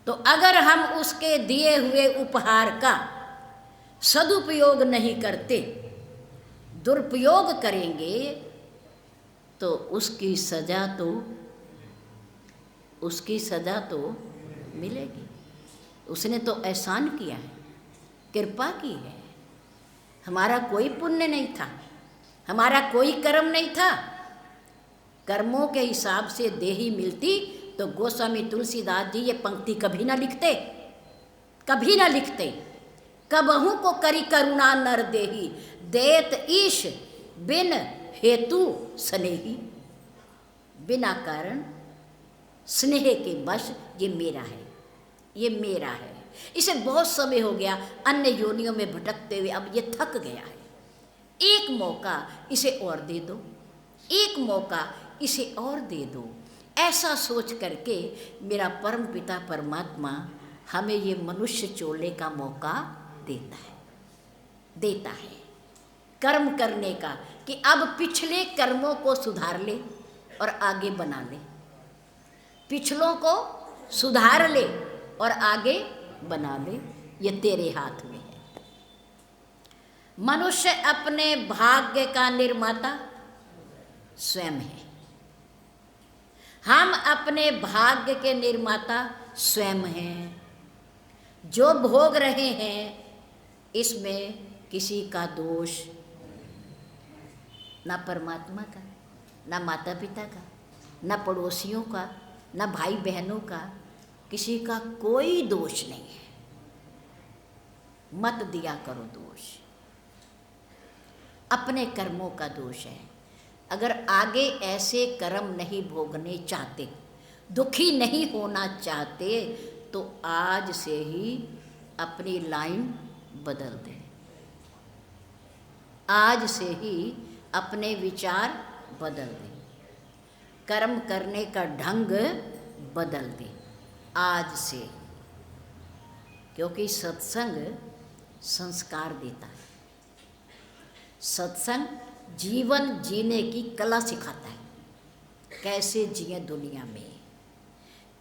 तो अगर हम उसके दिए हुए उपहार का सदुपयोग नहीं करते, दुरुपयोग करेंगे, तो उसकी सजा तो उसकी सजा तो मिलेगी। उसने तो एहसान किया है, कृपा की है। हमारा कोई पुण्य नहीं था, हमारा कोई कर्म नहीं था। कर्मों के हिसाब से देही मिलती तो गोस्वामी तुलसीदास जी ये पंक्ति कभी ना लिखते, कभी ना लिखते। कबहू को करी करुणा नर देही, देत ईश बिन हेतु स्नेही। बिना कारण स्नेह के वश ये मेरा है, ये मेरा है। इसे बहुत समय हो गया अन्य योनियों में भटकते हुए, अब ये थक गया है। एक मौका इसे और दे दो, एक मौका इसे और दे दो। ऐसा सोच करके मेरा परम पिता परमात्मा हमें ये मनुष्य चोले का मौका देता है, देता है कर्म करने का, कि अब पिछले कर्मों को सुधार ले और आगे बना ले। पिछलों को सुधार ले और आगे बना ले, ये तेरे हाथ में है। मनुष्य अपने भाग्य का निर्माता स्वयं है। हम अपने भाग्य के निर्माता स्वयं हैं। जो भोग रहे हैं इसमें किसी का दोष ना परमात्मा का, ना माता पिता का, ना पड़ोसियों का, ना भाई बहनों का, किसी का कोई दोष नहीं है। मत दिया करो दोष, अपने कर्मों का दोष है। अगर आगे ऐसे कर्म नहीं भोगने चाहते, दुखी नहीं होना चाहते, तो आज से ही अपनी लाइन बदल दें। आज से ही अपने विचार बदल दें, कर्म करने का ढंग बदल दें आज से। क्योंकि सत्संग संस्कार देता है, सत्संग जीवन जीने की कला सिखाता है। कैसे जिए दुनिया में,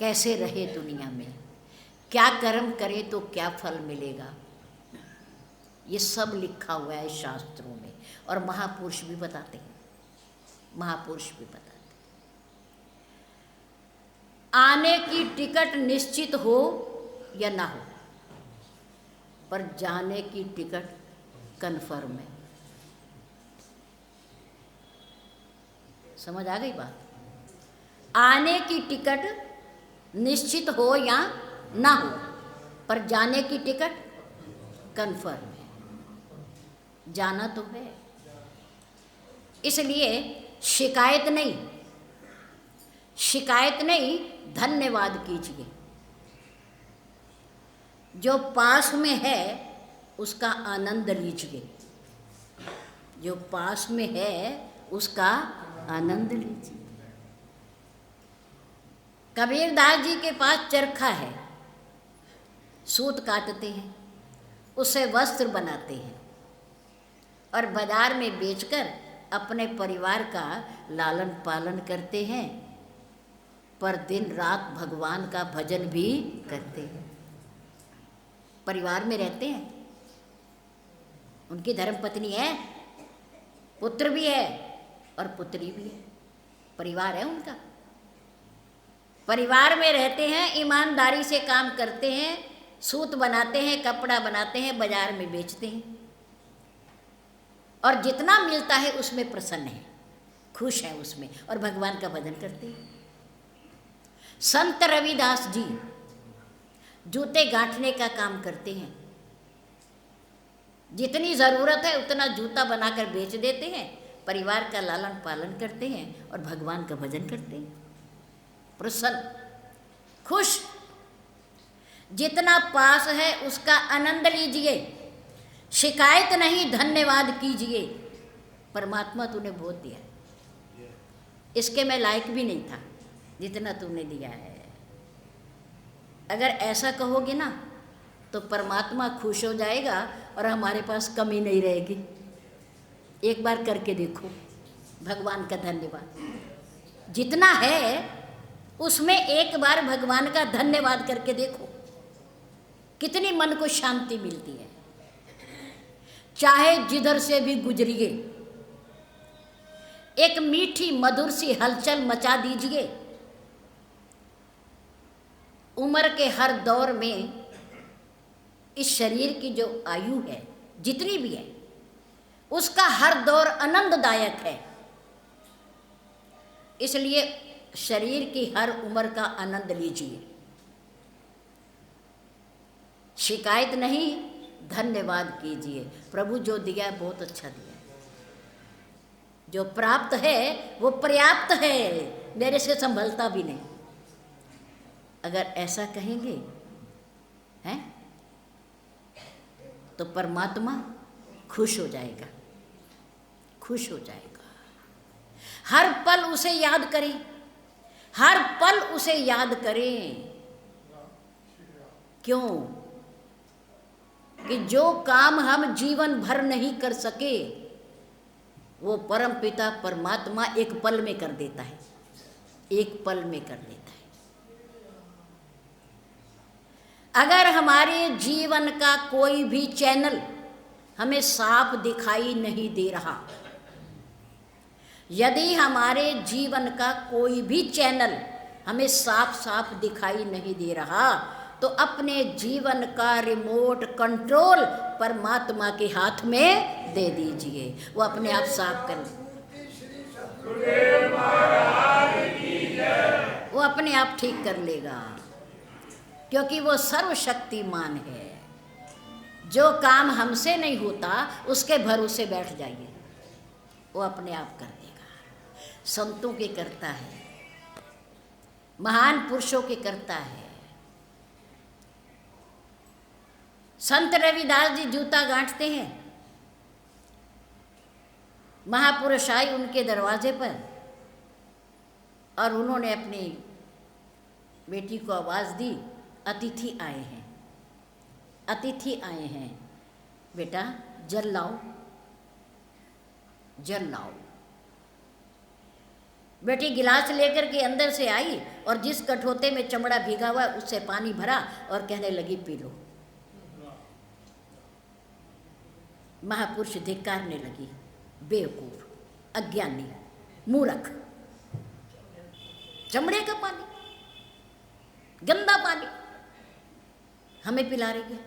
कैसे रहे दुनिया में, क्या कर्म करे तो क्या फल मिलेगा, ये सब लिखा हुआ है शास्त्रों में। और महापुरुष भी बताते हैं, महापुरुष भी बताते हैं। आने की टिकट निश्चित हो या ना हो, पर जाने की टिकट कन्फर्म है। समझ आ गई बात? आने की टिकट निश्चित हो या ना हो, पर जाने की टिकट कन्फर्म है। जाना तो है, इसलिए शिकायत नहीं, शिकायत नहीं, धन्यवाद कीजिए। जो पास में है उसका आनंद लीजिए, जो पास में है उसका आनंद लीजिए। कबीरदास जी के पास चरखा है, सूत काटते हैं, उससे वस्त्र बनाते हैं और बाजार में बेचकर अपने परिवार का लालन पालन करते हैं, पर दिन रात भगवान का भजन भी करते हैं। परिवार में रहते हैं, उनकी धर्मपत्नी है, पुत्र भी है और पुत्री भी है, परिवार है उनका। परिवार में रहते हैं, ईमानदारी से काम करते हैं, सूत बनाते हैं, कपड़ा बनाते हैं, बाजार में बेचते हैं और जितना मिलता है उसमें प्रसन्न है, खुश है उसमें, और भगवान का भजन करते हैं। संत रविदास जी जूते गांठने का काम करते हैं, जितनी ज़रूरत है उतना जूता बनाकर बेच देते हैं, परिवार का लालन पालन करते हैं और भगवान का भजन करते हैं, प्रसन्न, खुश। जितना पास है उसका आनंद लीजिए, शिकायत नहीं, धन्यवाद कीजिए। परमात्मा तूने बहुत दिया, इसके मैं लायक भी नहीं था जितना तूने दिया है। अगर ऐसा कहोगे ना तो परमात्मा खुश हो जाएगा और हमारे पास कमी नहीं रहेगी। एक बार करके देखो, भगवान का धन्यवाद जितना है उसमें एक बार भगवान का धन्यवाद करके देखो, कितनी मन को शांति मिलती है। चाहे जिधर से भी गुजरिए, एक मीठी मधुर सी हलचल मचा दीजिए, उम्र के हर दौर में इस शरीर की जो आयु है, जितनी भी है, उसका हर दौर आनंददायक है। इसलिए शरीर की हर उम्र का आनंद लीजिए। शिकायत नहीं, धन्यवाद कीजिए। प्रभु जो दिया है बहुत अच्छा दिया है, जो प्राप्त है वो पर्याप्त है, मेरे से संभलता भी नहीं। अगर ऐसा कहेंगे हैं तो परमात्मा खुश हो जाएगा, खुश हो जाएगा। हर पल उसे याद करें, हर पल उसे याद करें। क्यों? कि जो काम हम जीवन भर नहीं कर सके वो परम पिता परमात्मा एक पल में कर देता है, एक पल में कर देता है। अगर हमारे जीवन का कोई भी चैनल हमें साफ दिखाई नहीं दे रहा, यदि हमारे जीवन का कोई भी चैनल हमें साफ साफ दिखाई नहीं दे रहा, तो अपने जीवन का रिमोट कंट्रोल परमात्मा के हाथ में दे दीजिए, वो अपने आप साफ कर वो अपने आप ठीक कर लेगा, क्योंकि वो सर्वशक्तिमान है। जो काम हमसे नहीं होता उसके भरोसे बैठ जाइए, वो अपने आप कर देगा। संतों के करता है, महान पुरुषों के करता है। संत रविदास जी जूता गांठते हैं, महापुरुष आए उनके दरवाजे पर और उन्होंने अपनी बेटी को आवाज़ दी, अतिथि आए हैं, अतिथि आए हैं, बेटा जल लाओ, जल लाओ। बेटी गिलास लेकर के अंदर से आई और जिस कठोते में चमड़ा भीगा हुआ उससे पानी भरा और कहने लगी पी लो। महापुरुष धिक्कारने लगी, बेवकूफ, अज्ञानी, मूर्ख, चमड़े का पानी, गंदा पानी हमें पिला रही है।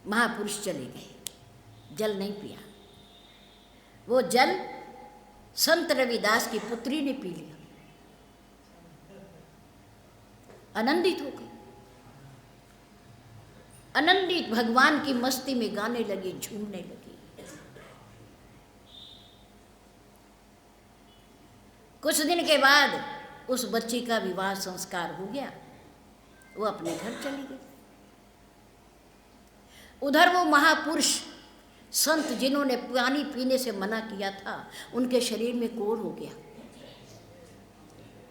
महापुरुष चले गए, जल नहीं पिया। वो जल संत रविदास की पुत्री ने पी लिया, आनंदित हो गई, आनंदित भगवान की मस्ती में गाने लगी, झूमने लगी। कुछ दिन के बाद उस बच्ची का विवाह संस्कार हो गया, वो अपने घर चली गई। उधर वो महापुरुष संत जिन्होंने पानी पीने से मना किया था, उनके शरीर में कोढ़ हो गया,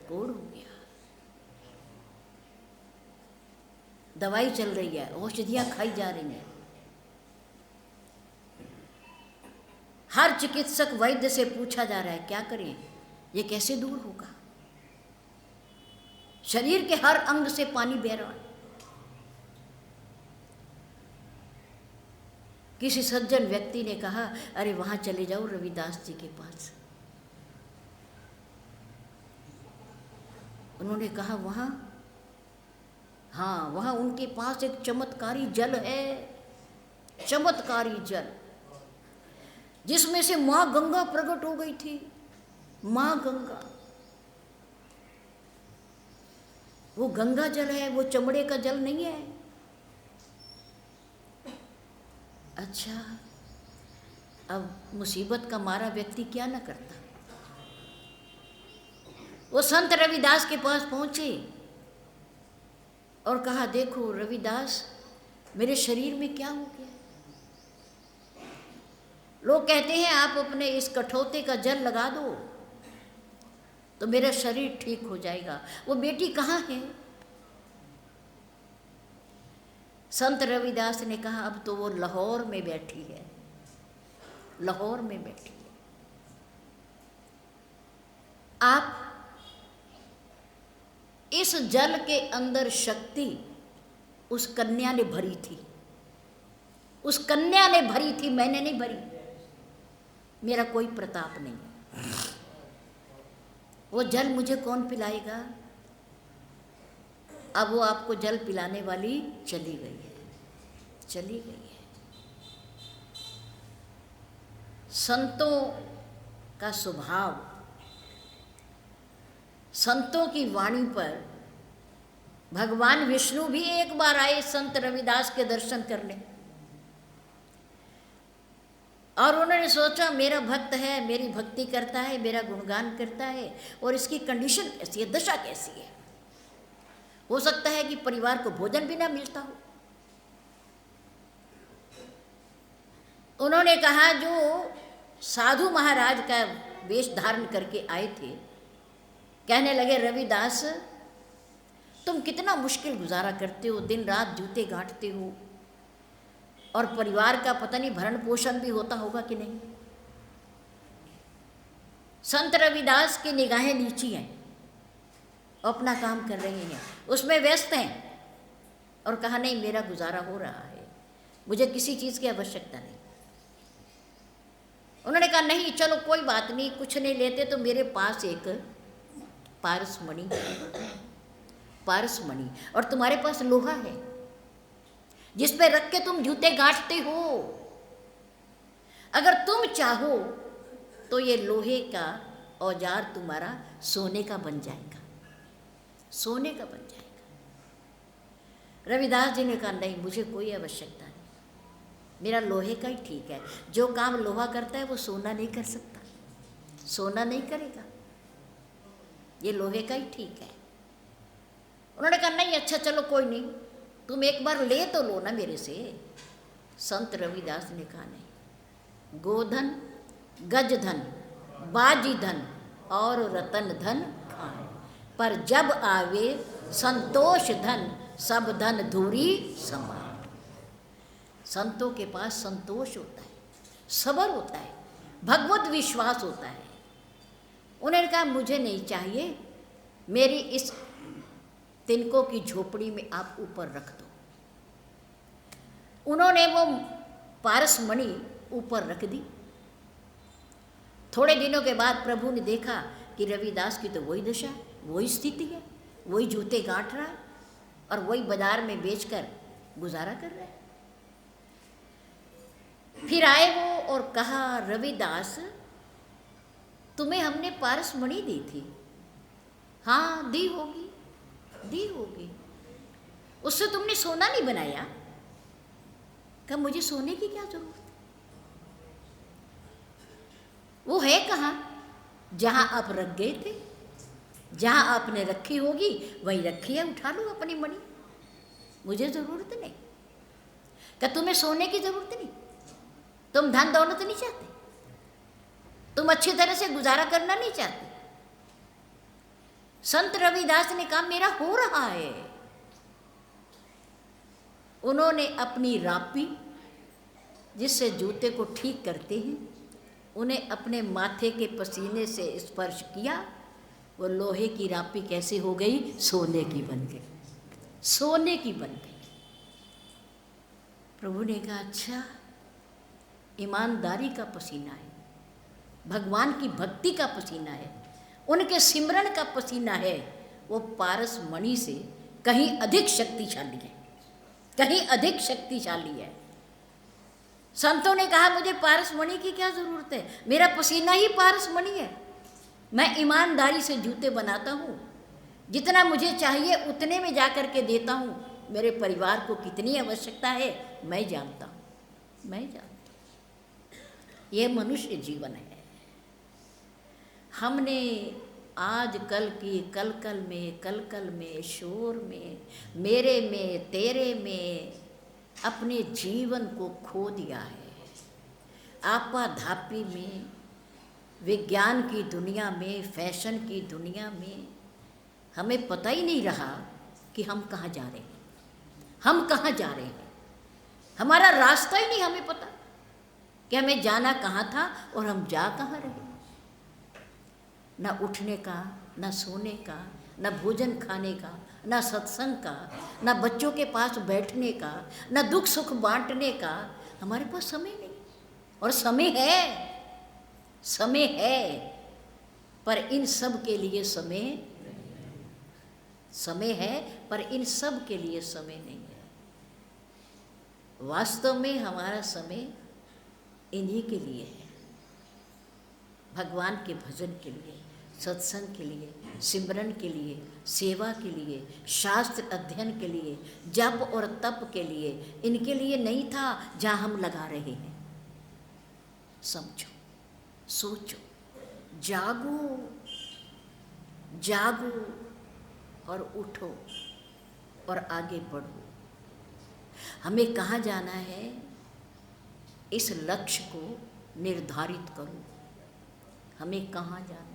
कोढ़ हो गया। दवाई चल रही है, औषधियां खाई जा रही हैं। हर चिकित्सक वैद्य से पूछा जा रहा है क्या करें, ये कैसे दूर होगा। शरीर के हर अंग से पानी बह रहा है। किसी सज्जन व्यक्ति ने कहा, अरे वहां चले जाओ रविदास जी के पास। उन्होंने कहा वहां, हाँ वहां उनके पास एक चमत्कारी जल है, चमत्कारी जल, जिसमें से मां गंगा प्रकट हो गई थी। मां गंगा, वो गंगा जल है, वो चमड़े का जल नहीं है। अच्छा, अब मुसीबत का मारा व्यक्ति क्या न करता। वो संत रविदास के पास पहुंचे और कहा, देखो रविदास, मेरे शरीर में क्या हो गया। लोग कहते हैं आप अपने इस कठौते का जल लगा दो तो मेरा शरीर ठीक हो जाएगा। वो बेटी कहाँ है? संत रविदास ने कहा, अब तो वो लाहौर में बैठी है, लाहौर में बैठी है। आप इस जल के अंदर शक्ति उस कन्या ने भरी थी, उस कन्या ने भरी थी, मैंने नहीं भरी। मेरा कोई प्रताप नहीं। वो जल मुझे कौन पिलाएगा? अब वो आपको जल पिलाने वाली चली गई है, चली गई है। संतों का स्वभाव, संतों की वाणी पर भगवान विष्णु भी एक बार आए संत रविदास के दर्शन करने, और उन्होंने सोचा मेरा भक्त है, मेरी भक्ति करता है, मेरा गुणगान करता है, और इसकी कंडीशन कैसी है, दशा कैसी है। हो सकता है कि परिवार को भोजन भी ना मिलता हो। उन्होंने कहा, जो साधु महाराज का वेश धारण करके आए थे, कहने लगे रविदास तुम कितना मुश्किल गुजारा करते हो, दिन रात जूते गांठते हो, और परिवार का पता नहीं भरण पोषण भी होता होगा कि नहीं। संत रविदास की निगाहें नीची हैं, अपना काम कर रहे हैं, उसमें व्यस्त हैं, और कहा नहीं मेरा गुजारा हो रहा है, मुझे किसी चीज़ की आवश्यकता नहीं। उन्होंने कहा नहीं चलो कोई बात नहीं, कुछ नहीं लेते तो मेरे पास एक पारसमणि, पारसमणि, और तुम्हारे पास लोहा है जिस पे रख के तुम जूते गांठते हो। अगर तुम चाहो तो ये लोहे का औजार तुम्हारा सोने का बन जाएगा, सोने का बन जाएगा। रविदास जी ने कहा नहीं मुझे कोई आवश्यकता नहीं, मेरा लोहे का ही ठीक है। जो काम लोहा करता है वो सोना नहीं कर सकता, सोना नहीं करेगा, ये लोहे का ही ठीक है। उन्होंने कहा नहीं अच्छा चलो कोई नहीं, तुम एक बार ले तो लो ना मेरे से। संत रविदास ने कहा नहीं, गोधन गजधन बाजी धन और रतन धन खाए, पर जब आवे संतोष धन सब धन धूरी समान। संतों के पास संतोष होता है, सब्र होता है, भगवत विश्वास होता है। उन्होंने कहा मुझे नहीं चाहिए, मेरी इस तिनकों की झोपड़ी में आप ऊपर रख दो। उन्होंने वो पारसमणि ऊपर रख दी। थोड़े दिनों के बाद प्रभु ने देखा कि रविदास की तो वही दशा है, वही स्थिति है, वही जूते गांठ रहा है और वही बाजार में बेचकर गुजारा कर रहा है। फिर आए वो और कहा रविदास तुम्हें हमने पारसमणि दी थी। हाँ दी होगी, दी होगी, उससे तुमने सोना नहीं बनाया। कहा मुझे सोने की क्या जरूरत है, वो है कहाँ जहाँ आप रख गए थे, जहाँ आपने रखी होगी वही रखी है, उठा लो अपनी मणि, मुझे ज़रूरत नहीं। क्या तुम्हें सोने की ज़रूरत नहीं, तुम धन दौलत नहीं चाहते, तुम अच्छी तरह से गुजारा करना नहीं चाहते। संत रविदास ने कहा मेरा हो रहा है। उन्होंने अपनी रापी जिससे जूते को ठीक करते हैं, उन्हें अपने माथे के पसीने से स्पर्श किया, वो लोहे की रापी कैसे हो गई, सोने की बन गई, सोने की बन गई। प्रभु ने कहा अच्छा ईमानदारी का पसीना है, भगवान की भक्ति का पसीना है, उनके सिमरन का पसीना है, वो पारसमणि से कहीं अधिक शक्तिशाली है, कहीं अधिक शक्तिशाली है। संतों ने कहा मुझे पारसमणि की क्या ज़रूरत है, मेरा पसीना ही पारसमणि है। मैं ईमानदारी से जूते बनाता हूँ, जितना मुझे चाहिए उतने में जा कर के देता हूँ। मेरे परिवार को कितनी आवश्यकता है मैं जानता हूँ, मैं जानता हूँ। यह मनुष्य जीवन है। हमने आज कल की कल कल में शोर में, मेरे में तेरे में अपने जीवन को खो दिया है। आपाधापी में, विज्ञान की दुनिया में, फैशन की दुनिया में हमें पता ही नहीं रहा कि हम कहाँ जा रहे हैं, हम कहाँ जा रहे हैं। हमारा रास्ता ही नहीं हमें पता कि हमें जाना कहाँ था और हम जा कहाँ रहे। ना उठने का, ना सोने का, ना भोजन खाने का, ना सत्संग का, ना बच्चों के पास बैठने का, ना दुख सुख बांटने का हमारे पास समय नहीं। और समय है, समय है, पर इन सब के लिए समय समय है, पर इन सब के लिए समय नहीं है। वास्तव में हमारा समय इन्हीं के लिए है, भगवान के भजन के लिए, सत्संग के लिए, सिमरन के लिए, सेवा के लिए, शास्त्र अध्ययन के लिए, जप और तप के लिए। इनके लिए नहीं था जहाँ हम लगा रहे हैं। समझो, सोचो, जागो, जागो और उठो और आगे बढ़ो। हमें कहाँ जाना है, इस लक्ष्य को निर्धारित करो। हमें कहाँ जाना है,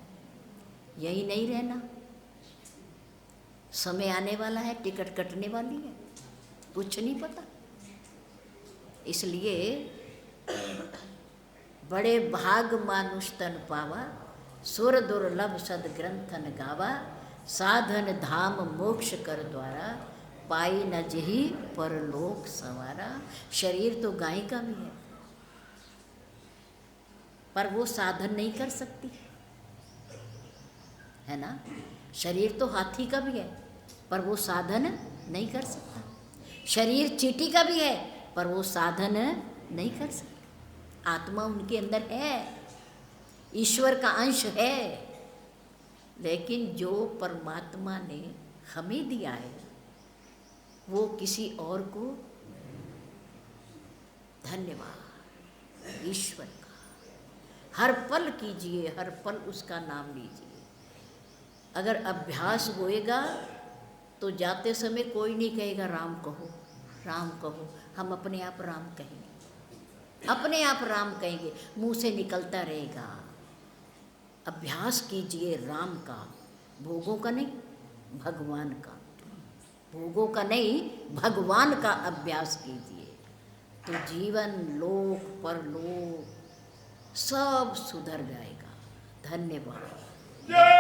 यही नहीं रहना। समय आने वाला है, टिकट कटने वाली है, कुछ नहीं पता। इसलिए बड़े भाग मानुष तन पावा, सुर दुर्लभ सद ग्रंथन गावा, साधन धाम मोक्ष कर द्वारा, पाई न जही परलोक संवारा। शरीर तो गाय का भी है, पर वो साधन नहीं कर सकती, है ना। शरीर तो हाथी का भी है, पर वो साधन नहीं कर सकता। शरीर चींटी का भी है, पर वो साधन नहीं कर सकता। आत्मा उनके अंदर है, ईश्वर का अंश है, लेकिन जो परमात्मा ने हमें दिया है वो किसी और को, धन्यवाद ईश्वर का। हर पल कीजिए, हर पल उसका नाम लीजिए। अगर अभ्यास होएगा तो जाते समय कोई नहीं कहेगा राम कहो, राम कहो। हम अपने आप राम कहेंगे, अपने आप राम कहेंगे, मुंह से निकलता रहेगा। अभ्यास कीजिए राम का, भोगों का नहीं, भगवान का। भोगों का नहीं, भगवान का अभ्यास कीजिए, तो जीवन, लोक परलोक सब सुधर जाएगा। धन्यवाद। जय